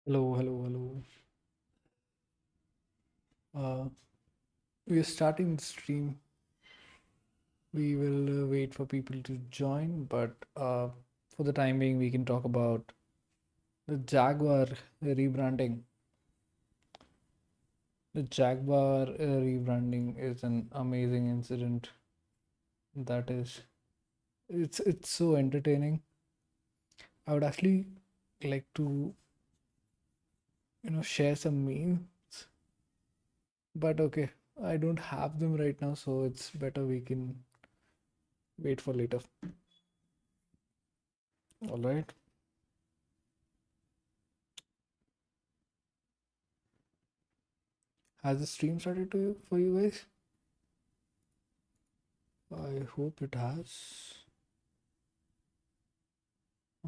Hello, hello, hello. We are starting the stream. We will wait for people to join, but for the time being, we can talk about the Jaguar rebranding. The Jaguar rebranding is an amazing incident. That is, it's so entertaining. I would actually like to share some memes, but okay, I don't have them right now, so it's better we can wait for later. All right. Has the stream started to for you guys? I hope it has.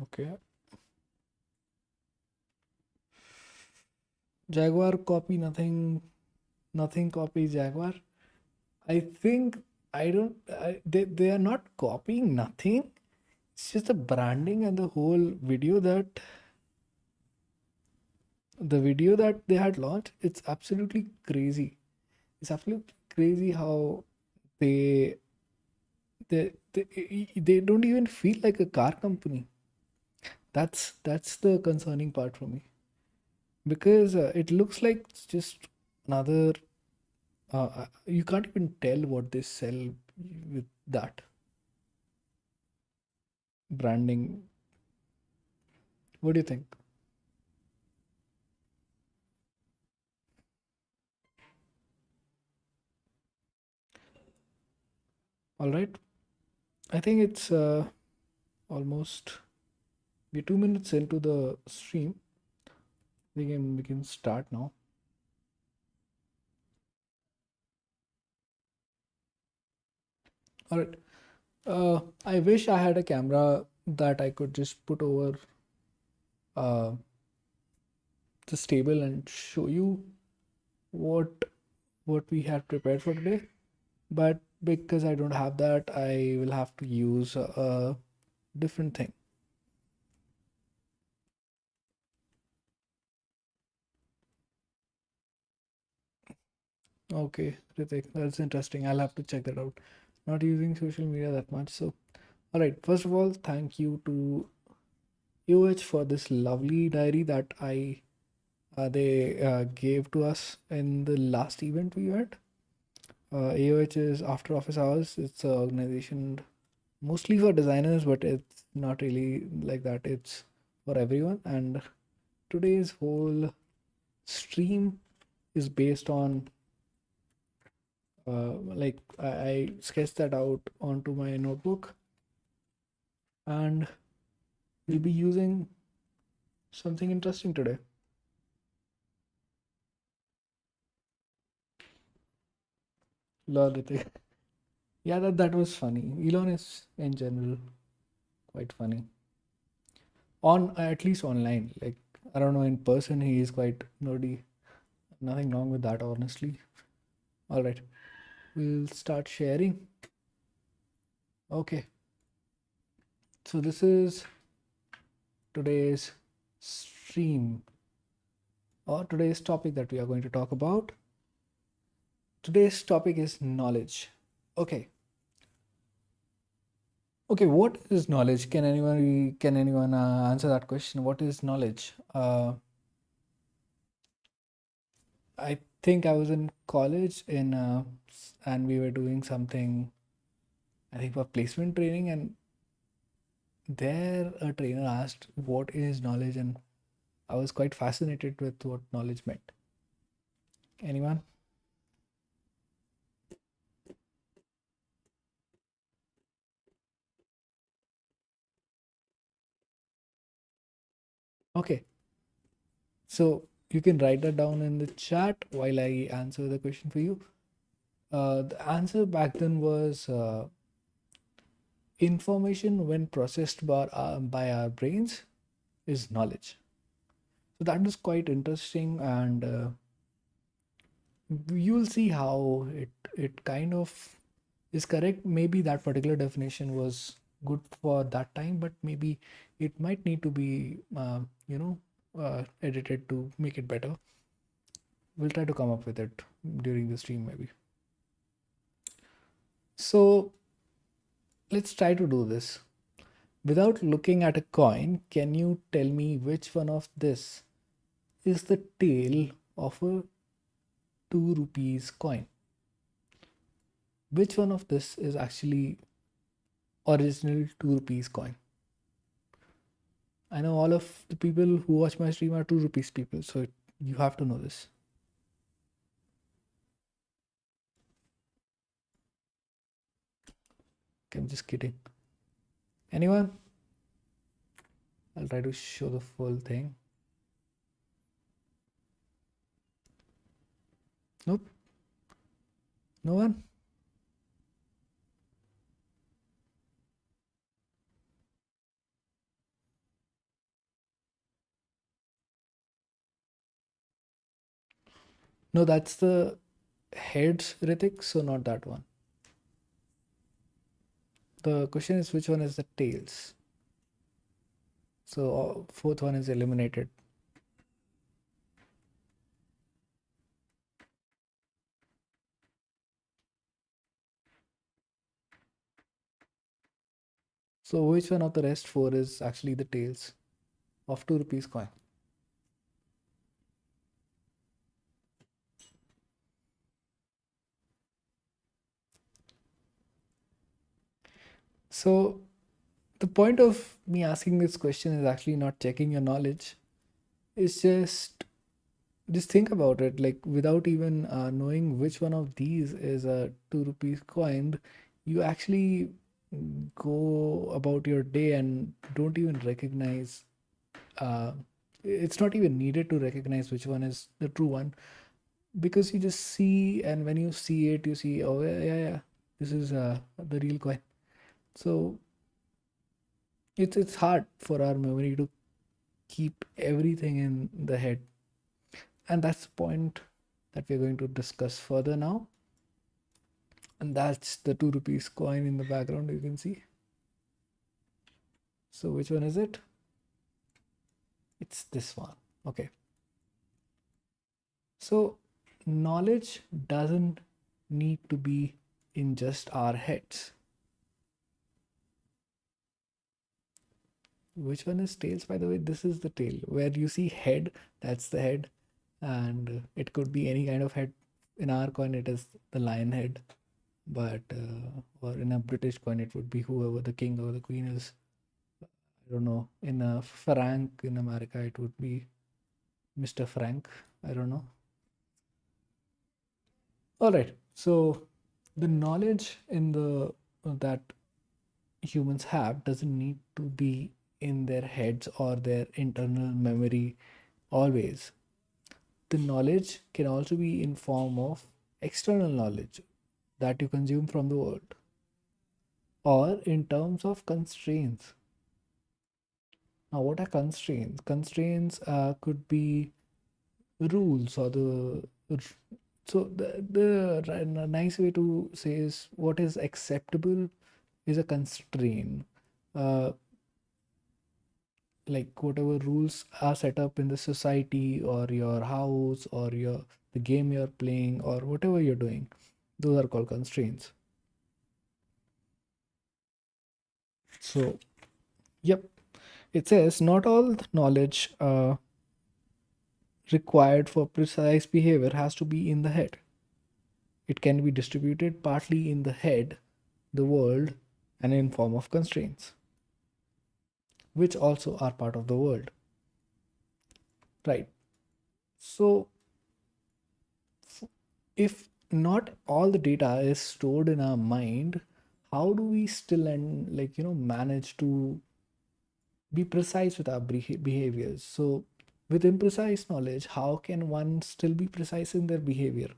Okay. Jaguar copy nothing. Nothing copy Jaguar. I think they are not copying nothing. It's just the branding and the whole video that they had launched. It's absolutely crazy. It's absolutely crazy how they they don't even feel like a car company. That's the concerning part for me because it looks like it's just another. You can't even tell what they sell with that branding. What do you think? All right, I think it's almost we're 2 minutes into the stream. We can start now. All right. I wish I had a camera that I could just put over uh, this table and show you what what we had prepared for today. But because I don't have that, I will have to use a different thing. Okay, Ritik, that's interesting. I'll have to check that out. Not using social media that much. So, all right. First of all, thank you to UH for this lovely diary that I they gave to us in the last event we had. AOH is After Office Hours. It's an organization mostly for designers, but it's not really like that. It's for everyone. And today's whole stream is based on like I sketched that out onto my notebook, and we'll be using something interesting today. Lol, Ritik. Yeah, that was funny. Elon is in general quite funny. At least online. Like I don't know, in person he is quite nerdy. Nothing wrong with that, honestly. All right, we'll start sharing. Okay, so this is today's stream or today's topic that we are going to talk about. Today's topic is knowledge. Okay. Okay, what is knowledge? Can anyone answer that question? What is knowledge? I think I was in college and we were doing something, I think for placement training, and there a trainer asked what is knowledge, and I was quite fascinated with what knowledge meant. Anyone? Okay, so you can write that down in the chat while I answer the question for you. The answer back then was information when processed by our brains is knowledge. So that is quite interesting, and you'll see how it kind of is correct. Maybe that particular definition was good for that time, but maybe it might need to be, edited to make it better. We'll try to come up with it during the stream maybe. So let's try to do this. Without looking at a coin, can you tell me which one of this is the tail of a 2 rupees coin? Which one of this is actually original 2 rupees coin? I know all of the people who watch my stream are 2 rupees people, so you have to know this. Okay, I'm just kidding. Anyone? I'll try to show the full thing. Nope. No one? No, that's the heads, Ritik, so not that one. The question is which one is the tails? So fourth one is eliminated. So which one of the rest four is actually the tails of 2 rupees coin? So the point of me asking this question is actually not checking your knowledge. It's just think about it, like without even knowing which one of these is a 2 rupees coin, you actually go about your day and don't even recognize, uh, it's not even needed to recognize which one is the true one, because you just see, and when you see it you see, oh yeah, yeah, yeah, this is the real coin. So it's hard for our memory to keep everything in the head, and that's the point that we're going to discuss further now. And that's the 2 rupees coin in the background, you can see. So which one is it? It's this one. Okay, so knowledge doesn't need to be in just our heads. Which one is tails, by the way? This is the tail. Where you see head, that's the head, and it could be any kind of head. In our coin it is the lion head, but or in a British coin it would be whoever the king or the queen is. I don't know. In a franc in America it would be Mr. Frank. I don't know. All right. So the knowledge in the that humans have doesn't need to be in their heads or their internal memory always. The knowledge can also be in form of external knowledge that you consume from the world, or in terms of constraints. Now, what are constraints? Constraints could be rules, or so the nice way to say is what is acceptable is a constraint. Uh, like whatever rules are set up in the society or your house or the game you're playing or whatever you're doing, those are called constraints. So yep, it says not all the knowledge required for precise behavior has to be in the head. It can be distributed partly in the head, the world, and in form of constraints, which also are part of the world, right? So if not all the data is stored in our mind, how do we still and manage to be precise with our behaviors? So with imprecise knowledge, how can one still be precise in their behavior,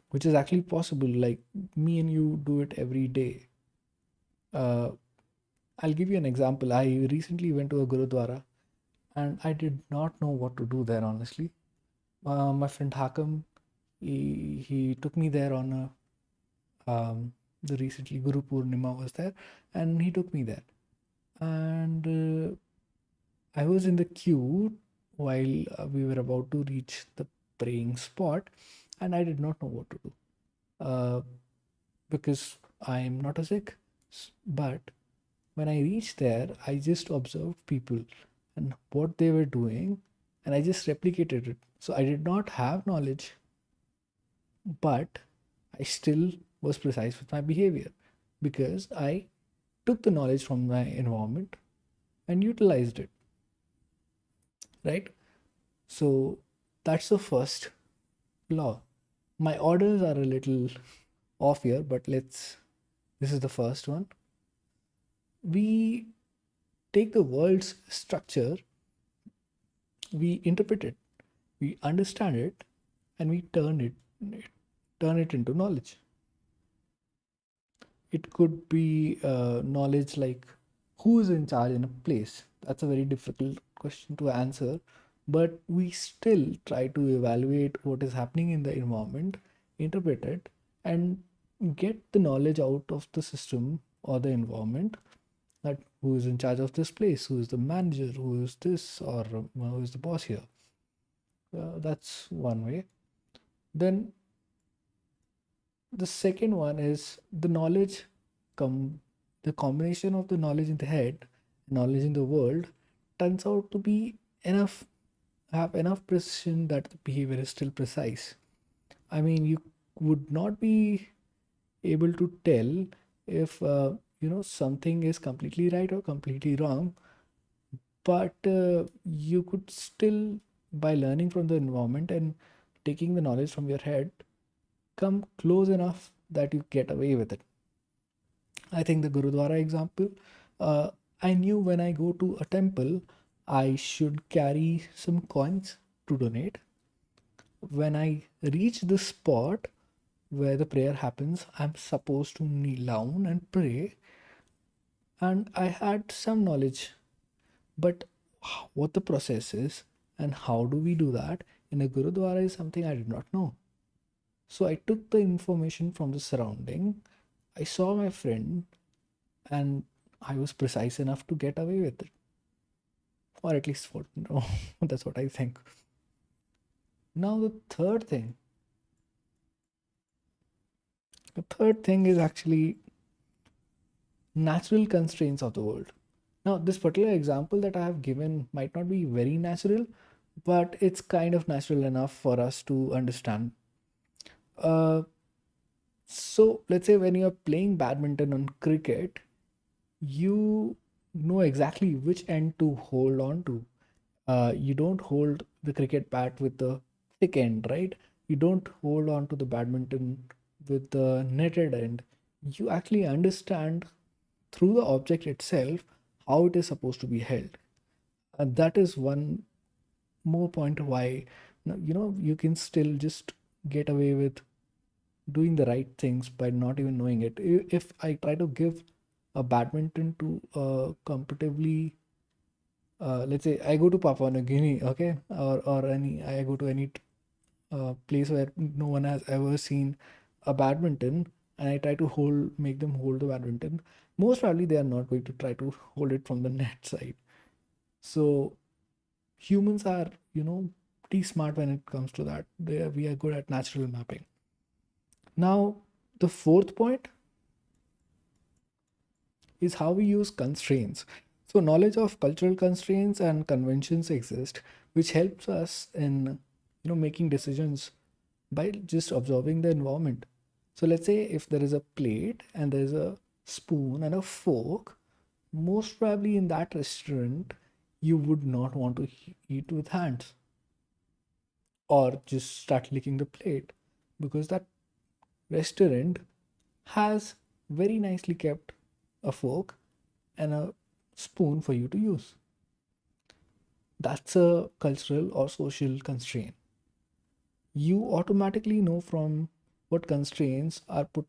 which is actually possible? Like me and you do it every day. uh, I'll give you an example. I recently went to a gurudwara and I did not know what to do there, honestly. My friend Hakam, he took me there on the recently Guru Purnima was there, and he took me there. And I was in the queue while we were about to reach the praying spot, and I did not know what to do because I am not a Sikh. But when I reached there, I just observed people and what they were doing, and I just replicated it. So I did not have knowledge, but I still was precise with my behavior because I took the knowledge from my environment and utilized it, right? So that's the first law. My orders are a little off here, but this is the first one. We take the world's structure, we interpret it, we understand it, and we turn it into knowledge. It could be knowledge like who is in charge in a place. That's a very difficult question to answer, but we still try to evaluate what is happening in the environment, interpret it, and get the knowledge out of the system or the environment, that who is in charge of this place, who is the manager, who is this, or who is the boss here. That's one way. Then the second one is the knowledge, com- the combination of the knowledge in the head, knowledge in the world, turns out to be enough, have enough precision that the behavior is still precise. I mean, you would not be able to tell if something is completely right or completely wrong, but you could still, by learning from the environment and taking the knowledge from your head, come close enough that you get away with it. I think the Gurudwara example, I knew when I go to a temple, I should carry some coins to donate. When I reach the spot where the prayer happens, I'm supposed to kneel down and pray. And I had some knowledge, but what the process is and how do we do that in a Gurudwara is something I did not know. So I took the information from the surrounding. I saw my friend and I was precise enough to get away with it. Or at least what no, that's what I think. Now the third thing is actually natural constraints of the world. Now this particular example that I have given might not be very natural, but it's kind of natural enough for us to understand. Uh, so let's say when you're playing badminton on cricket, you know exactly which end to hold on to. You don't hold the cricket bat with the thick end, right? You don't hold on to the badminton with the netted end. You actually understand through the object itself how it is supposed to be held. And that is one more point why you can still just get away with doing the right things by not even knowing it. If I try to give a badminton to a competitively, let's say I go to Papua New Guinea, okay, or any I go to any place where no one has ever seen a badminton, and I try to make them hold the badminton. Most probably, they are not going to try to hold it from the net side. So humans are, pretty smart when it comes to that. We are good at natural mapping. Now, the fourth point is how we use constraints. So knowledge of cultural constraints and conventions exist, which helps us in making decisions by just observing the environment. So let's say if there is a plate and there's a spoon and a fork, most probably in that restaurant you would not want to eat with hands or just start licking the plate, because that restaurant has very nicely kept a fork and a spoon for you to use. That's a cultural or social constraint. You automatically know from what constraints are put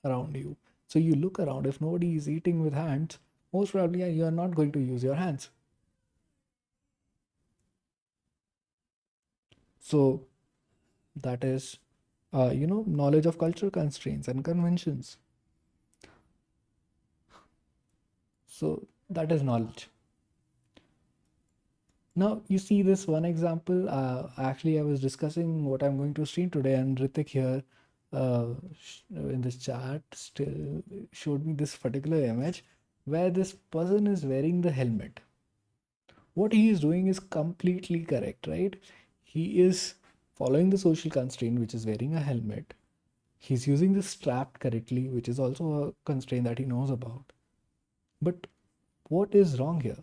around you. So you look around, if nobody is eating with hands, most probably you are not going to use your hands. So that is, knowledge of cultural constraints and conventions. So that is knowledge. Now you see this one example. Actually, I was discussing what I'm going to stream today, and Ritik here in this chat still showed me this particular image where this person is wearing the helmet. What he is doing is completely correct, right? He is following the social constraint, which is wearing a helmet. He's using the strap correctly, which is also a constraint that he knows about. But what is wrong here?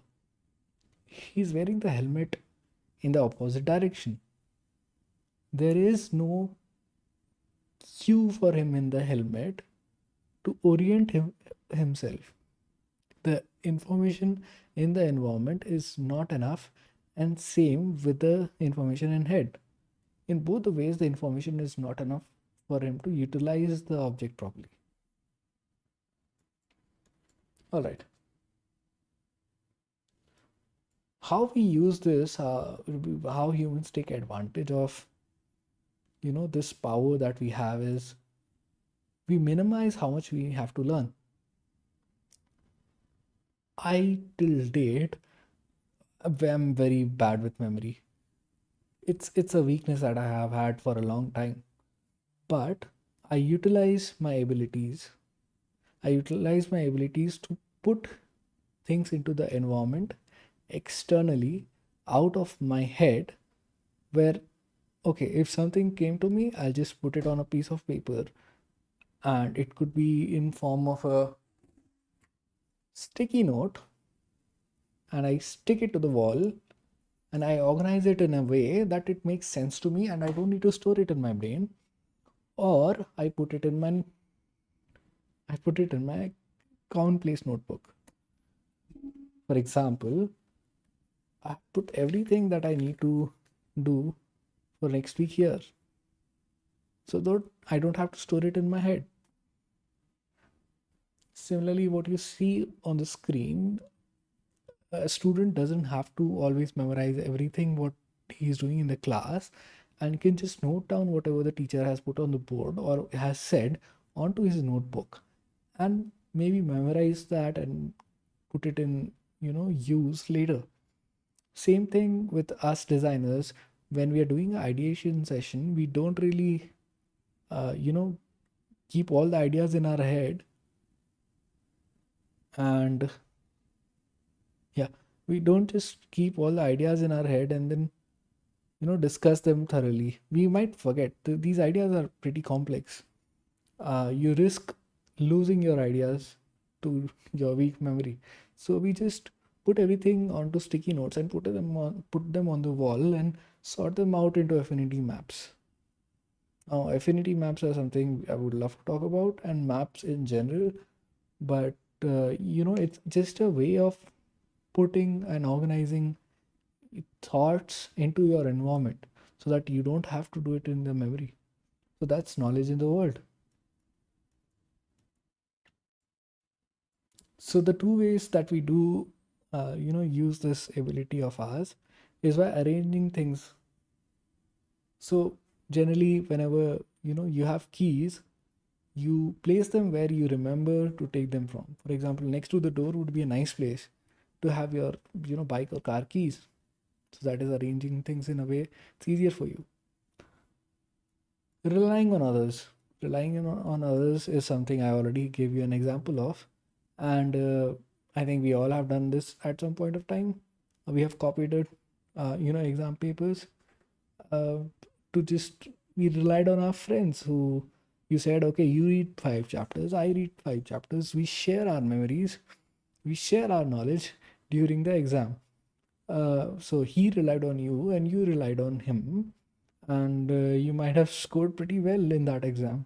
He's wearing the helmet in the opposite direction. There is no cue for him in the helmet to orient himself. The information in the environment is not enough, and same with the information in head. In both the ways, the information is not enough for him to utilize the object properly. All right. How we use this, how humans take advantage of, this power that we have is we minimize how much we have to learn. I till date am very bad with memory. It's a weakness that I have had for a long time. But I utilize my abilities. I utilize my abilities to put things into the environment externally out of my head where okay, if something came to me, I'll just put it on a piece of paper, and it could be in form of a sticky note, and I stick it to the wall, and I organize it in a way that it makes sense to me and I don't need to store it in my brain, or I put it in my commonplace notebook. For example, I put everything that I need to do for next week here so that I don't have to store it in my head. Similarly, what you see on the screen, a student doesn't have to always memorize everything what he's doing in the class, and can just note down whatever the teacher has put on the board or has said onto his notebook, and maybe memorize that and put it in use later. Same thing with us designers. When we are doing an ideation session, we don't really uh, you know keep all the ideas in our head, and yeah, we don't just keep all the ideas in our head and then discuss them thoroughly. We might forget these ideas are pretty complex. You risk losing your ideas to your weak memory, so we just put everything onto sticky notes and put them on the wall and sort them out into affinity maps. Now affinity maps are something I would love to talk about, and maps in general, but it's just a way of putting and organizing thoughts into your environment so that you don't have to do it in the memory. So that's knowledge in the world. So the two ways that we do use this ability of ours is by arranging things. So generally whenever you have keys, you place them where you remember to take them from. For example, next to the door would be a nice place to have your bike or car keys. So that is arranging things in a way it's easier for you. Relying on others. Relying on others is something I already gave you an example of, and I think we all have done this at some point of time. We have copied it, exam papers, uh, to just we relied on our friends who you said, okay, you read 5 chapters, I read 5 chapters. We share our memories, we share our knowledge during the exam. So he relied on you, and you relied on him, and you might have scored pretty well in that exam.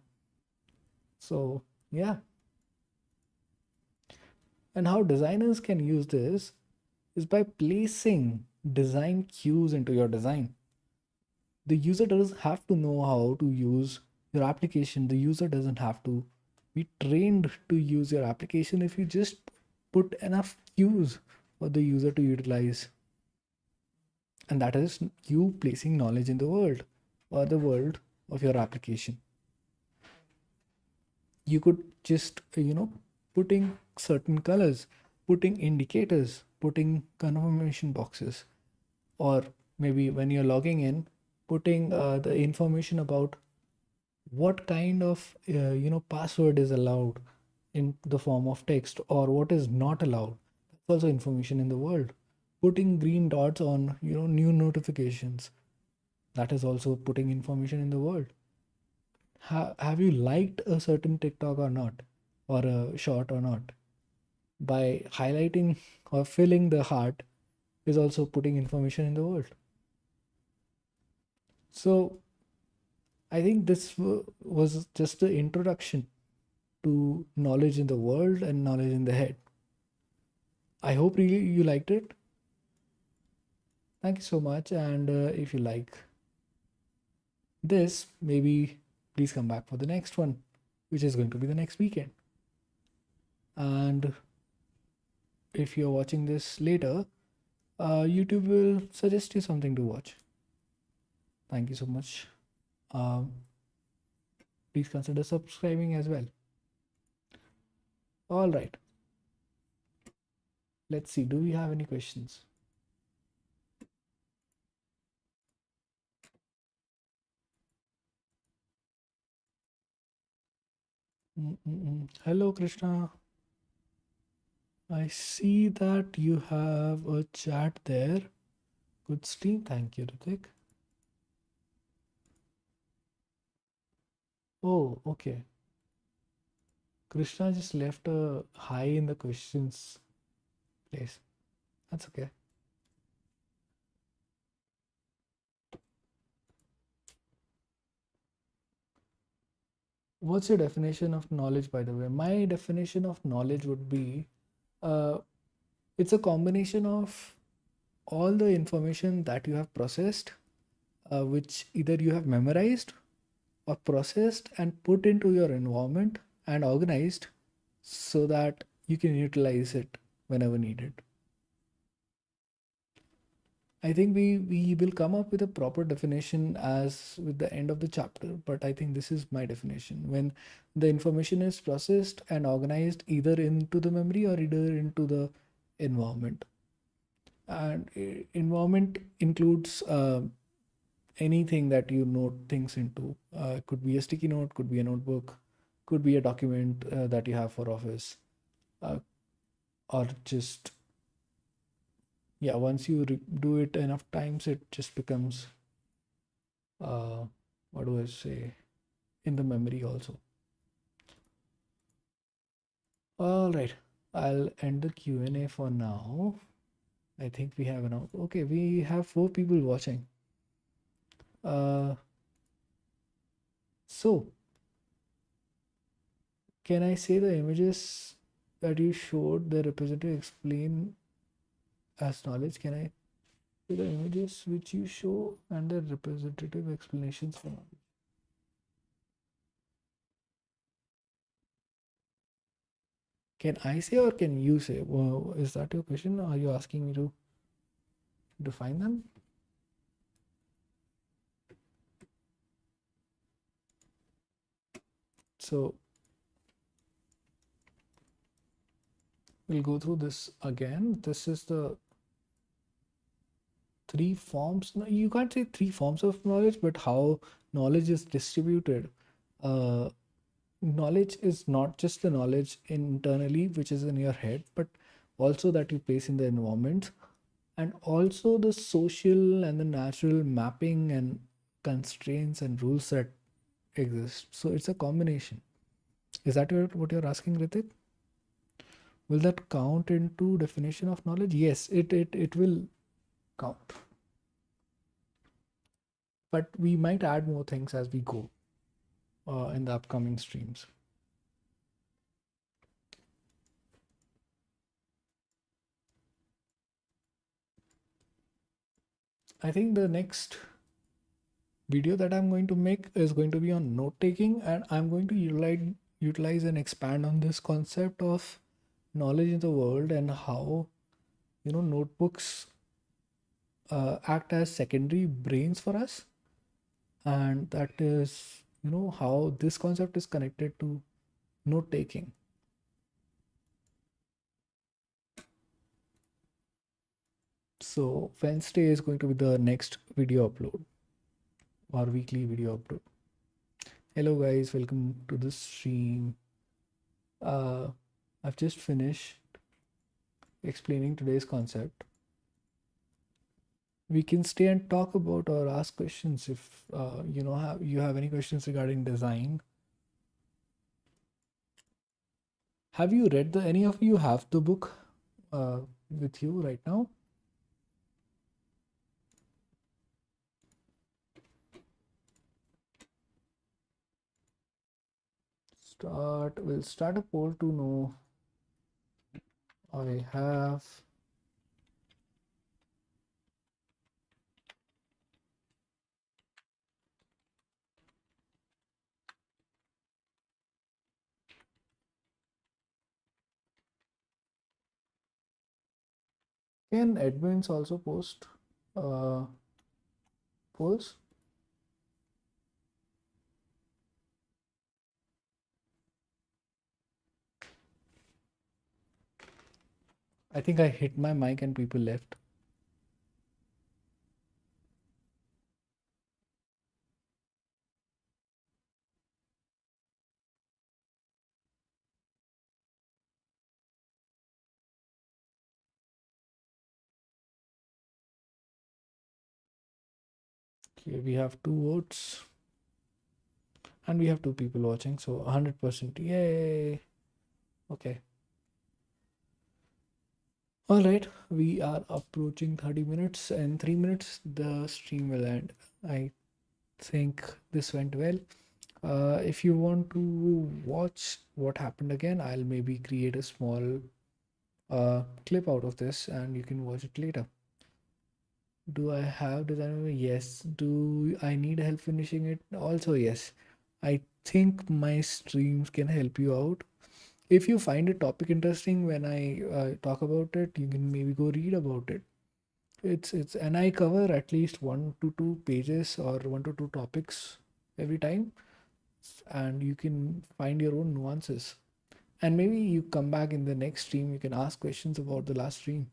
So yeah, and how designers can use this is by placing design cues into your design. The user doesn't have to know how to use your application. The user doesn't have to be trained to use your application if you just put enough cues for the user to utilize. And that is you placing knowledge in the world or the world of your application. You could just putting certain colors, putting indicators, putting confirmation boxes, or maybe when you're logging in, putting the information about what kind of password is allowed in the form of text or what is not allowed. That's also information in the world. Putting green dots on new notifications, that is also putting information in the world. Have you liked a certain TikTok or not, or a short or not? By highlighting or filling the heart is also putting information in the world. So I think this was just the introduction to knowledge in the world and knowledge in the head. I hope really you liked it. Thank you so much. And if you like this, maybe please come back for the next one, which is going to be the next weekend. And if you're watching this later, YouTube will suggest you something to watch. Thank you so much. Um, Please consider subscribing as well. All right. Let's see. Do we have any questions? Hello, Krishna. I see that you have a chat there. Good stream. Thank you, Ritik. Oh, okay. Krishna just left a hi in the questions place. That's okay. What's your definition of knowledge, by the way? My definition of knowledge would be uh, it's a combination of all the information that you have processed, which either you have memorized or processed and put into your environment and organized so that you can utilize it whenever needed. I think we will come up with a proper definition as with the end of the chapter, but I think this is my definition. When the information is processed and organized either into the memory or either into the environment. And environment includes anything that you note things into. Could be a sticky note, could be a notebook, could be a document that you have for office, uh, or just, yeah, once you do it enough times, it just becomes, what do I say, in the memory also. All right, I'll end the Q&A for now. I think we have enough. Okay, we have 4 people watching. So can I say the images that you showed the representative explain as knowledge? Can I say the images which you show and the representative explanations for knowledge? Can I say or can you say? Well, is that your question? Or are you asking me to define them? So we'll go through this again. This is the 3 forms. No, you can't say 3 forms of knowledge, but how knowledge is distributed. Uh, Knowledge is not just the knowledge internally, which is in your head, but also that you place in the environment, and also the social and the natural mapping and constraints and rules that exist. So it's a combination. Is that what you're asking, Ritik? Will that count into definition of knowledge? Yes, it will count. But we might add more things as we go in the upcoming streams. I think the next video that I'm going to make is going to be on note taking, and I'm going to utilize and expand on this concept of knowledge in the world and how notebooks act as secondary brains for us, and that is how this concept is connected to note taking. So Wednesday is going to be the next video upload or weekly video upload. Hello guys, welcome to the stream. Uh, I've just finished explaining today's concept. We can stay and talk about or ask questions if you have any questions regarding design. Have you read the any of you have the book with you right now? We'll start a poll to know. I have. Can admins also post polls? I think I hit my mic and people left. Okay, we have 2 votes and we have 2 people watching, so 100%. Yay! Okay. All right, we are approaching 30 minutes. In 3 minutes, the stream will end. I think this went well. If you want to watch what happened again, I'll maybe create a small clip out of this and you can watch it later. Do I have design? Yes. Do I need help finishing it? Also, yes. I think my streams can help you out. If you find a topic interesting when I talk about it, you can maybe go read about it. It's and I cover at least 1 to 2 pages or 1 to 2 topics every time, and you can find your own nuances. And maybe you come back in the next stream, you can ask questions about the last stream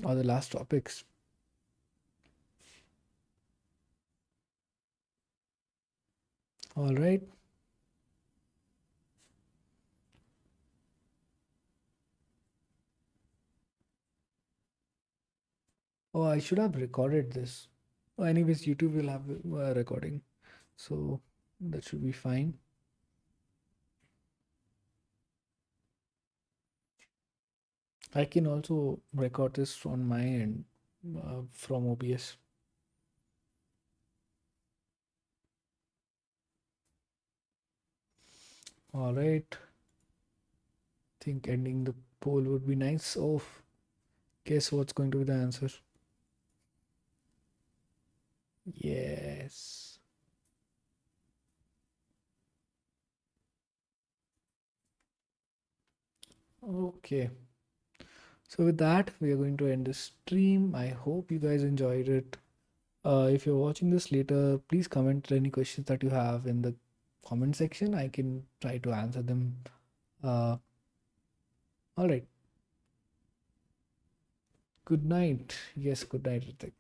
or the last topics. All right. Oh, I should have recorded this. Anyways, YouTube will have a recording, so that should be fine. I can also record this on my end from OBS. All right. Think ending the poll would be nice. Oh, guess what's going to be the answer? Yes. Okay. So with that, we are going to end the stream. I hope you guys enjoyed it. If you're watching this later, please comment any questions that you have in the comment section. I can try to answer them. All right. Good night. Yes, good night, Ritik.